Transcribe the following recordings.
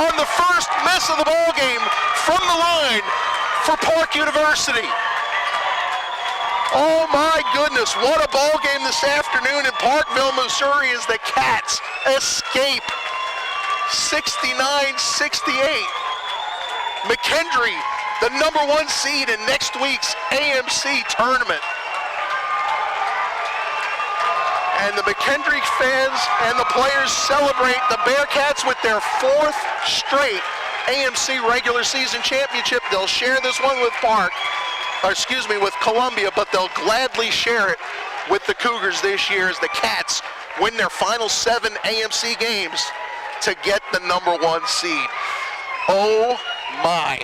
on the first miss of the ball game from the line for Park University. Oh my goodness, what a ball game this afternoon in Parkville, Missouri as the Cats escape 69-68. McKendree, the #1 seed in next week's AMC tournament. And the McKendree fans and the players celebrate the Bearcats with their 4th straight AMC regular season championship. They'll share this one with with Columbia, but they'll gladly share it with the Cougars this year as the Cats win their final 7 AMC games to get the #1 seed. Oh my.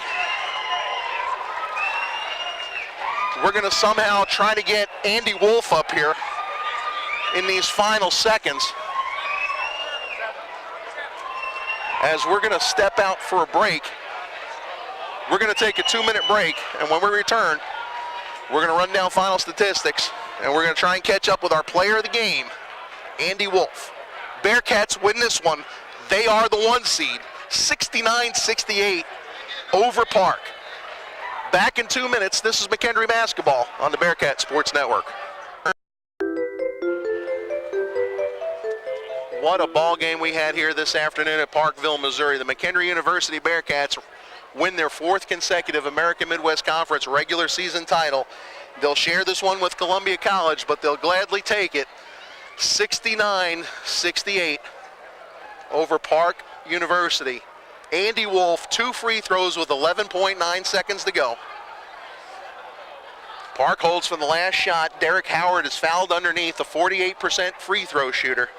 We're gonna somehow try to get Andy Wolff up here in these final seconds as we're gonna step out for a break. We're gonna take a 2-minute break, and when we return, we're gonna run down final statistics, and we're gonna try and catch up with our player of the game, Andy Wolff. Bearcats win this one. They are the 1 seed, 69-68 over Park. Back in 2 minutes. This is McKendree basketball on the Bearcat Sports Network. What a ball game we had here this afternoon at Parkville, Missouri. The McKendree University Bearcats win their 4th consecutive American Midwest Conference regular season title. They'll share this one with Columbia College, but they'll gladly take it. 69-68 over Park University. Andy Wolff, 2 free throws with 11.9 seconds to go. Park holds for the last shot. Derek Howard is fouled underneath, a 48% free throw shooter.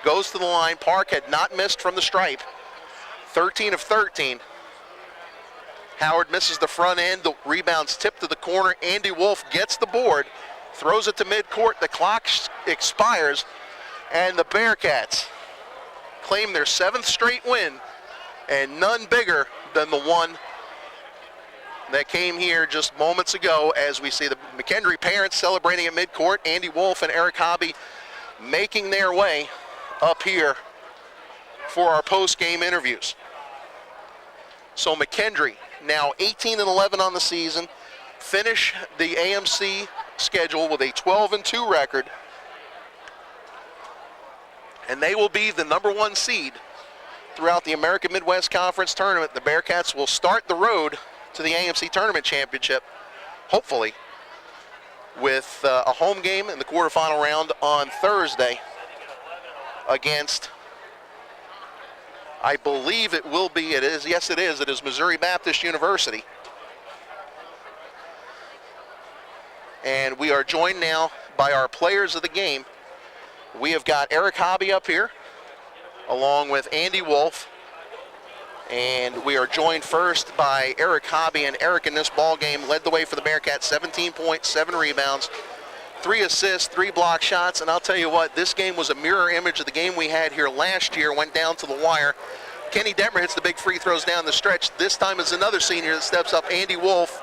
Goes to the line. Park had not missed from the stripe. 13 of 13. Howard misses the front end. The rebound's tipped to the corner. Andy Wolff gets the board, throws it to midcourt. The clock expires, and the Bearcats claim their 7th straight win, and none bigger than the one that came here just moments ago as we see the McKendree parents celebrating at midcourt. Andy Wolff and Eric Hobby making their way up here for our post-game interviews. So McKendree now 18-11 on the season, finish the AMC schedule with a 12-2 record, and they will be the #1 seed throughout the American Midwest Conference tournament. The Bearcats will start the road to the AMC Tournament Championship, hopefully, with a home game in the quarterfinal round on Thursday against, I believe it will be, it is Missouri Baptist University. And we are joined now by our players of the game. We have got Eric Hobby up here, along with Andy Wolff. And we are joined first by Eric Hobby, and Eric in this ball game led the way for the Bearcats, 17 points, 7 rebounds, 3 assists, 3 block shots. And I'll tell you what, this game was a mirror image of the game we had here last year, went down to the wire. Kenny Detmer hits the big free throws down the stretch. This time is another senior that steps up, Andy Wolff.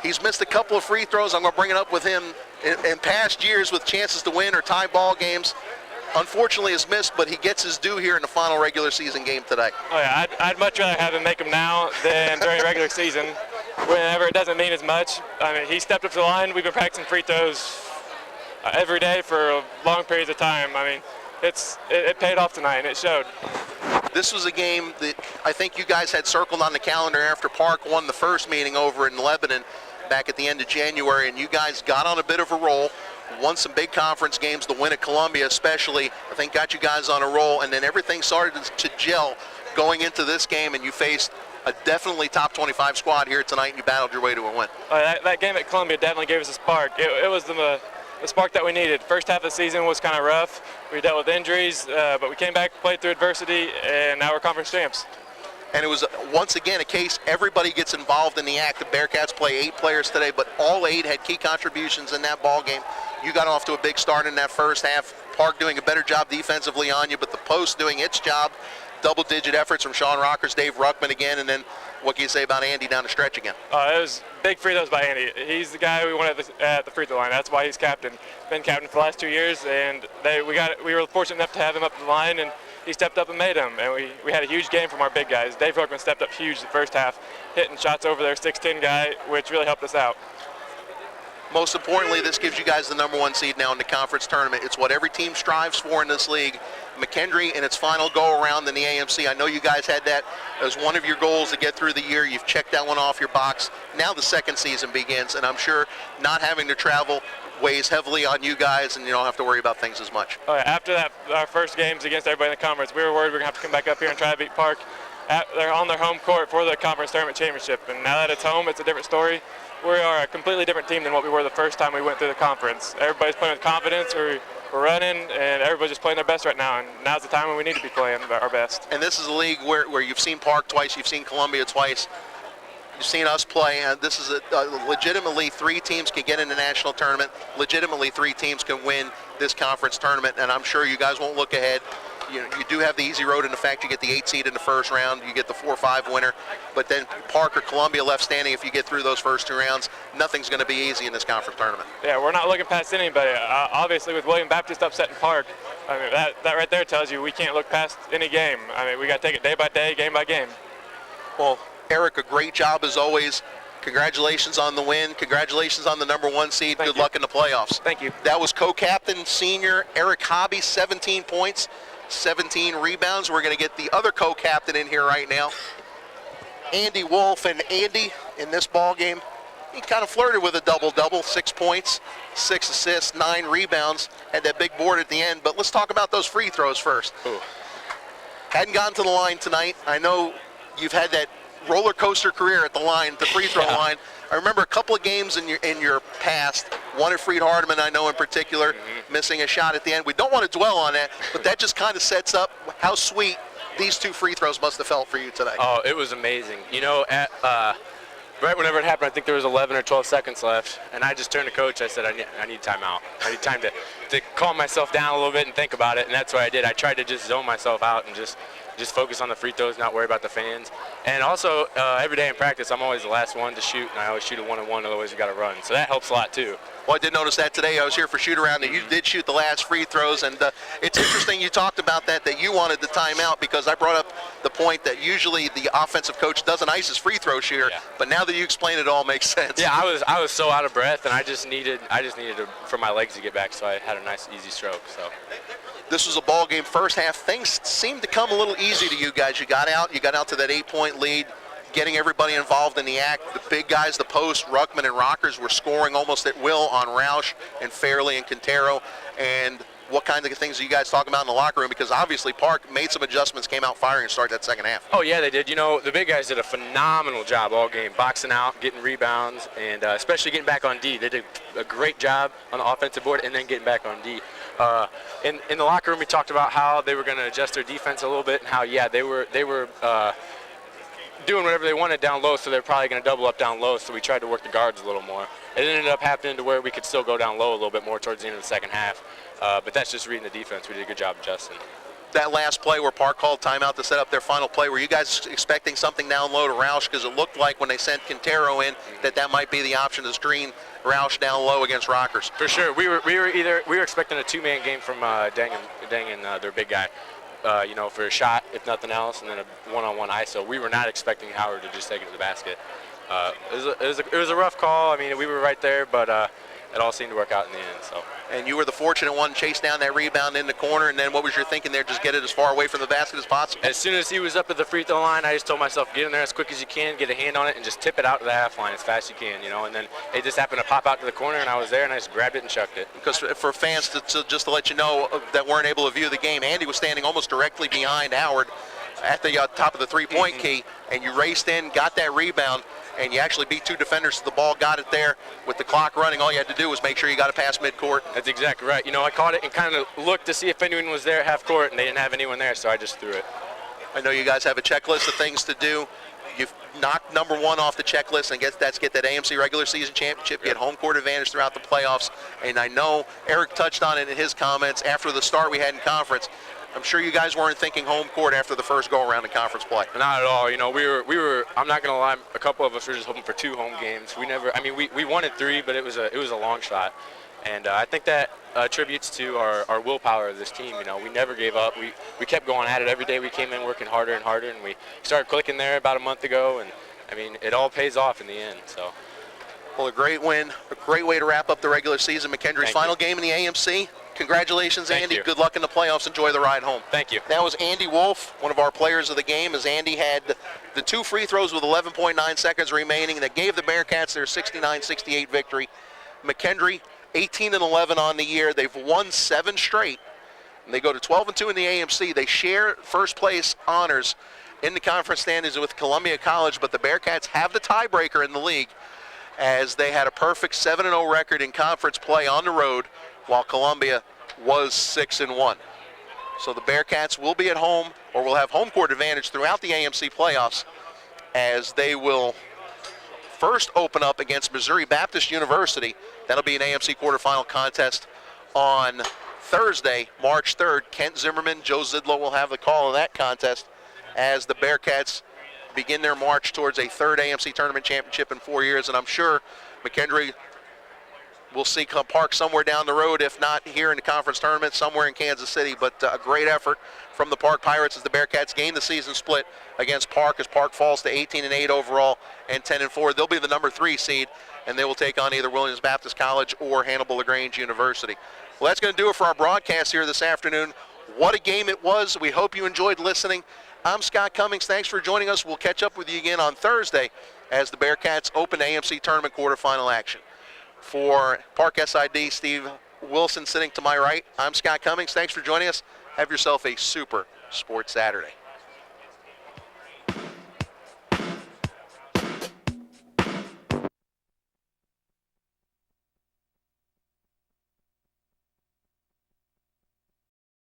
He's missed a couple of free throws. I'm going to bring it up with him in past years with chances to win or tie ball games. Unfortunately, has missed, but he gets his due here in the final regular season game today. Oh yeah, I'd much rather have him make them now than during regular season, whenever it doesn't mean as much. I mean, he stepped up to the line. We've been practicing free throws every day for long periods of time. I mean, it paid off tonight, and it showed. This was a game that I think you guys had circled on the calendar after Park won the first meeting over in Lebanon back at the end of January, and you guys got on a bit of a roll. Won some big conference games. The win at Columbia especially, I think, got you guys on a roll, and then everything started to gel going into this game, and you faced a definitely top 25 squad here tonight, and you battled your way to a win. That game at Columbia definitely gave us a spark. It was the spark that we needed. First half of the season was kind of rough. We dealt with injuries, but we came back, played through adversity, and now we're conference champs. And it was, once again, a case everybody gets involved in the act. The Bearcats play 8 players today, but all 8 had key contributions in that ball game. You got off to a big start in that first half. Park doing a better job defensively on you, but the post doing its job. Double-digit efforts from Sean Rockers, Dave Ruckman again, and then what can you say about Andy down the stretch again? It was big free throws by Andy. He's the guy we wanted at the free throw line. That's why he's captain. Been captain for the last 2 years, and we were fortunate enough to have him up the line, and he stepped up and made them. And we had a huge game from our big guys. Dave Hookman stepped up huge the first half, hitting shots over their 6'10" guy, which really helped us out. Most importantly, this gives you guys the #1 seed now in the conference tournament. It's what every team strives for in this league. McKendree in its final go-around in the AMC. I know you guys had that as one of your goals to get through the year. You've checked that one off your box. Now the second season begins, and I'm sure not having to travel weighs heavily on you guys, and you don't have to worry about things as much. Oh, yeah, after that, our first games against everybody in the conference, we were worried we were going to have to come back up here and try to beat Park. They're on their home court for the conference tournament championship, and now that it's home, it's a different story. We are a completely different team than what we were the first time we went through the conference. Everybody's playing with confidence. We're running, and everybody's just playing their best right now, and now's the time when we need to be playing our best. And this is a league where you've seen Park twice, you've seen Columbia twice, you've seen us play, and this is legitimately 3 teams can get in the national tournament. Legitimately 3 teams can win this conference tournament, and I'm sure you guys won't look ahead. You do have the easy road in the fact you get the 8 seed in the first round, you get the 4-5 winner, but then Park or Columbia left standing if you get through those first 2 rounds. Nothing's going to be easy in this conference tournament. Yeah, we're not looking past anybody. Obviously, with William Baptist upsetting Park, I mean, that right there tells you we can't look past any game. I mean, we got to take it day by day, game by game. Well, Eric, a great job as always. Congratulations on the win. Congratulations on the #1 seed. Good luck in the playoffs. Thank you. That was co-captain senior Eric Hobby, 17 points. 17 rebounds. We're going to get the other co-captain in here right now, Andy Wolff. And Andy, in this ball game, he kind of flirted with a double-double, 6 points, 6 assists, 9 rebounds, had that big board at the end. But let's talk about those free throws first. Ooh. Hadn't gotten to the line tonight. I know you've had that roller coaster career at the line, the free throw line. I remember a couple of games in your past, one at Freed Hardeman, I know in particular, missing a shot at the end. We don't want to dwell on that, but that just kind of sets up how sweet these 2 free throws must have felt for you today. Oh, it was amazing. You know, right whenever it happened, I think there was 11 or 12 seconds left, and I just turned to coach. I said, I need timeout. I need time to calm myself down a little bit and think about it, and that's what I did. I tried to just zone myself out and just focus on the free throws, not worry about the fans. And also, every day in practice, I'm always the last one to shoot, and I always shoot a 1-on-1, otherwise you got to run. So that helps a lot too. Well, I did notice that today. I was here for shoot-around, and you did shoot the last free throws. And it's interesting you talked about that you wanted the timeout, because I brought up the point that usually the offensive coach doesn't ice his free throw shooter. Yeah. But now that you explain it, all makes sense. Yeah, I was so out of breath, and I just needed for my legs to get back, so I had a nice, easy stroke. So. This was a ball game first half. Things seemed to come a little easy to you guys. You got out to that 8-point lead, getting everybody involved in the act. The big guys, the post, Ruckman and Rockers, were scoring almost at will on Roush and Fairley and Quintero. And what kind of things are you guys talking about in the locker room? Because obviously Park made some adjustments, came out firing, and started that second half. Oh, yeah, they did. You know, the big guys did a phenomenal job all game, boxing out, getting rebounds, and especially getting back on D. They did a great job on the offensive board and then getting back on D. In the locker room, we talked about how they were going to adjust their defense a little bit, and how, yeah, they were doing whatever they wanted down low, so they're probably going to double up down low, so we tried to work the guards a little more. It ended up happening to where we could still go down low a little bit more towards the end of the second half, but that's just reading the defense. We did a good job adjusting. That last play where Park called timeout to set up their final play, were you guys expecting something down low to Roush? Because it looked like when they sent Quintero in that might be the option to screen Roush down low against Rockers. For sure. We were expecting a 2-man game from Dang and their big guy. For a shot, if nothing else, and then a 1-on-1 ISO. We were not expecting Howard to just take it to the basket. It was a rough call. I mean, we were right there, but it all seemed to work out in the end. So. And you were the fortunate one to chase down that rebound in the corner, and then what was your thinking there? Just get it as far away from the basket as possible? As soon as he was up at the free throw line, I just told myself, get in there as quick as you can, get a hand on it, and just tip it out to the half line as fast as you can, And then it just happened to pop out to the corner, and I was there, and I just grabbed it and chucked it. Because for fans, just to let you know that weren't able to view the game, Andy was standing almost directly behind Howard at the top of the three-point key, and you raced in, got that rebound, and you actually beat 2 defenders to the ball, got it there. With the clock running, all you had to do was make sure you got it past midcourt. That's exactly right. I caught it and kind of looked to see if anyone was there at half court, and they didn't have anyone there, so I just threw it. I know you guys have a checklist of things to do. You've knocked #1 off the checklist, and get that AMC regular season championship, get home court advantage throughout the playoffs. And I know Eric touched on it in his comments after the start we had in conference. I'm sure you guys weren't thinking home court after the first go-around in conference play. Not at all. We were. I'm not gonna lie. A couple of us were just hoping for 2 home games. We wanted 3, but it was a long shot. And I think that attributes to our willpower of this team. You know, we never gave up. We kept going at it every day. We came in working harder and harder, and we started clicking there about a month ago. And I mean, it all pays off in the end. So. Well, a great win, a great way to wrap up the regular season. McKendree's final game in the AMC. Congratulations, Andy. Good luck in the playoffs. Enjoy the ride home. Thank you. That was Andy Wolff, one of our players of the game, as Andy had the 2 free throws with 11.9 seconds remaining that gave the Bearcats their 69-68 victory. McKendree, 18-11 on the year. They've won 7 straight, and they go to 12-2 in the AMC. They share first place honors in the conference standings with Columbia College, but the Bearcats have the tiebreaker in the league, as they had a perfect 7-0 record in conference play on the road, while Columbia was 6-1. So the Bearcats will be at home, or will have home court advantage throughout the AMC playoffs, as they will first open up against Missouri Baptist University. That'll be an AMC quarterfinal contest on Thursday, March 3rd. Kent Zimmerman, Joe Zidlow will have the call of that contest, as the Bearcats begin their march towards a 3rd AMC tournament championship in 4 years. And I'm sure McKendree will see Park somewhere down the road, if not here in the conference tournament, somewhere in Kansas City. But a great effort from the Park Pirates as the Bearcats gain the season split against Park, as Park falls to 18-8 overall and 10-4. They'll be the number 3 seed, and they will take on either Williams Baptist College or Hannibal LaGrange University. Well, that's going to do it for our broadcast here this afternoon. What a game it was. We hope you enjoyed listening. I'm Scott Cummings. Thanks for joining us. We'll catch up with you again on Thursday as the Bearcats open AMC tournament quarterfinal action. For Park SID, Steve Wilson sitting to my right, I'm Scott Cummings. Thanks for joining us. Have yourself a super Sports Saturday.